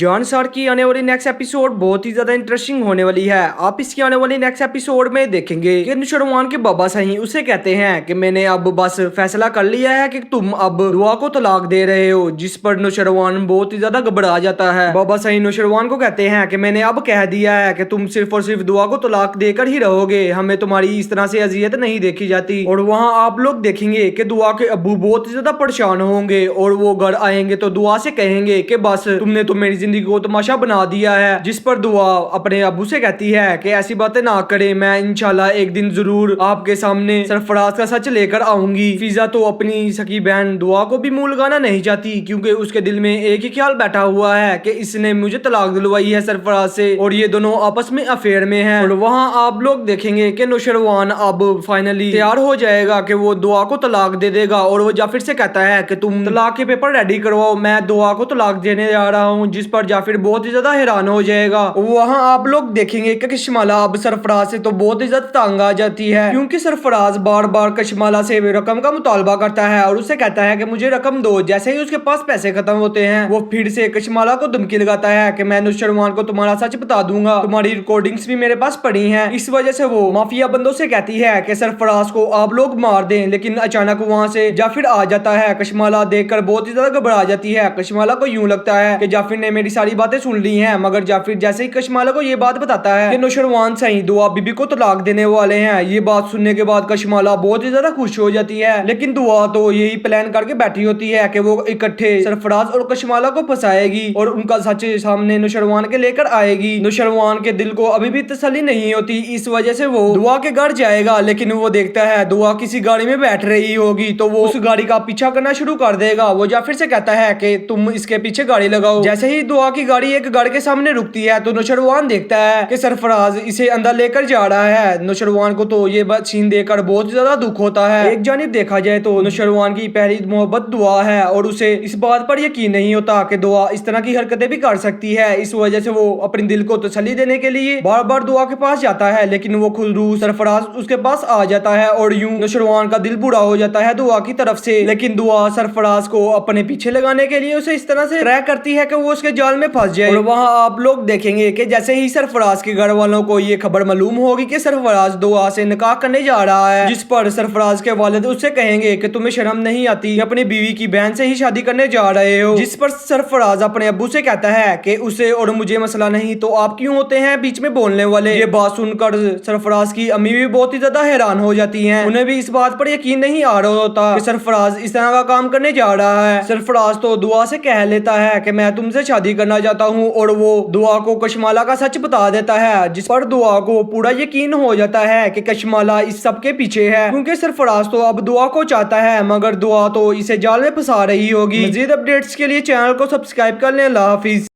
John sir की आने वाली नेक्स्ट एपिसोड बहुत ही ज्यादा इंटरेस्टिंग होने वाली है। आप इसकी आने वाली नेक्स्ट एपिसोड में देखेंगे कि नुशरवान के बाबा सही उसे कहते हैं कि मैंने अब बस फैसला कर लिया है कि तुम अब दुआ को तलाक दे रहे हो, जिस पर नुशरवान बहुत ही ज्यादा घबरा जाता है। बाबा सही नुशरवान को कहते हैं कि मैंने अब कह दिया है कि तुम सिर्फ और सिर्फ दुआ को तलाक देकर ही रहोगे, हमें तुम्हारी इस तरह से अजियत नहीं देखी जाती। और वहाँ आप लोग देखेंगे कि दुआ के अब्बू बहुत ही ज्यादा परेशान होंगे और वो घर आएंगे तो दुआ से कहेंगे कि बस तुमने तो मेरी जिंदगी को तमाशा बना दिया है। जिस पर दुआ अपने अब्बू से कहती है कि ऐसी बातें ना करे, मैं इंशाल्लाह एक दिन जरूर आपके सामने सरफराज का सच लेकर आऊंगी। फिजा तो अपनी सकी बहन दुआ को भी मुंह लगाना नहीं चाहती, क्योंकि उसके दिल में एक ही ख्याल बैठा हुआ है कि इसने मुझे तलाक दिलवाई है सरफराज से और ये दोनों आपस में अफेयर में हैं। और वहाँ आप लोग देखेंगे कि नुशरवान अब फाइनली तैयार हो जाएगा कि वो दुआ को तलाक दे देगा और वो जाफिर से कहता है कि तुम तलाक के पेपर रेडी करवाओ, मैं दुआ को तलाक देने जा रहा हूँ। जिस पर जाफिर बहुत ही ज्यादा हैरान हो जाएगा। वहाँ आप लोग देखेंगे कि कशमाला अब सरफराज से तो बहुत ही ज्यादा तंग आ जाती है, क्योंकि सरफराज बार बार कशमाला से रकम का मुतालबा करता है और उससे कहता है कि मुझे रकम दो। जैसे ही उसके पास पैसे खत्म होते हैं वो फिर से कशमाला को धमकी लगाता है कि मैं नुशरवान को तुम्हारा सच बता दूंगा, तुम्हारी रिकॉर्डिंग्स भी मेरे पास पड़ी हैं। इस वजह से वो माफिया बंदों से कहती है कि सरफराज को आप लोग मार दें, लेकिन अचानक वहाँ से जाफिर आ जाता है। कशमाला देखकर बहुत ही ज्यादा घबरा जाती है। कशमाला को यूं लगता है कि जाफिर ने मेरी सारी बातें सुन ली हैं, मगर जाफिर जैसे ही कशमाला को ये बात बताता है कि नुशरवान सही दुआ बीबी को तलाक देने वाले हैं, ये बात सुनने के बाद कशमाला बहुत ही ज्यादा खुश हो जाती है। लेकिन दुआ तो यही प्लान करके बैठी होती है कि वो इकट्ठे सरफराज और कशमाला को फंसाएगी और उनका सच सामने नुशरवान के लेकर आएगी। नुशरवान के दिल को अभी भी तसल्ली नहीं होती, इस वजह से वो दुआ के घर जाएगा, लेकिन वो देखता है दुआ किसी गाड़ी में बैठ रही होगी तो वो उस गाड़ी का पीछा करना शुरू कर देगा। वो जाफिर से कहता है कि तुम इसके पीछे गाड़ी लगाओ। जैसे ही दुआ की गाड़ी एक घर के सामने रुकती है तो नुशरवान देखता है कि सरफराज इसे अंदर लेकर जा रहा है। नुशरवान को तो ये सीन देखकर बहुत ही ज्यादा दुख होता है। एक जानिब देखा जाए तो नुशरवान की पहली मोहब्बत दुआ है और उसे इस बात पर यकीन नहीं होता कि दुआ इस तरह की हरकतें भी कर सकती है। इस वजह से वो अपने दिल को तसल्ली देने के लिए बार बार दुआ के पास जाता है, लेकिन वो खुद सरफराज उसके पास आ जाता है और यूं नुशरवान का दिल बुरा हो जाता है दुआ की तरफ से। लेकिन दुआ सरफराज को अपने पीछे लगाने के लिए उसे इस तरह से ट्रैक करती है कि वो उसके जाल में फंस जाए। और वहाँ आप लोग देखेंगे कि जैसे ही सरफराज के घर वालों को ये खबर मालूम होगी कि सरफराज दुआ से निकाह करने जा रहा है, जिस पर सरफराज के वालिद उससे कहेंगे कि तुम्हें शर्म नहीं आती, अपनी बीवी की बहन से ही शादी करने जा रहे हो। जिस पर सरफराज अपने अब्बू से कहता है कि उसे और मुझे मसला नहीं तो आप क्यों होते हैं बीच में बोलने वाले। ये बात सुनकर सरफराज की अम्मी भी बहुत ही ज्यादा हैरान हो जाती हैं। उन्हें भी इस बात पर यकीन नहीं आ रहा होता कि सरफराज इस तरह का काम करने जा रहा है। सरफराज तो दुआ से कह लेता है कि मैं तुमसे शादी करना चाहता हूँ और वो दुआ को कशमाला का सच बता देता है, जिस पर दुआ को पूरा यकीन हो जाता है कि कशमाला इस सब के पीछे है, क्योंकि सरफराज तो अब दुआ को चाहता है मगर दुआ तो इसे जाल में फंसा रही होगी। मजीद अपडेट्स के लिए चैनल को सब्सक्राइब कर लें। अल्लाह हाफिज।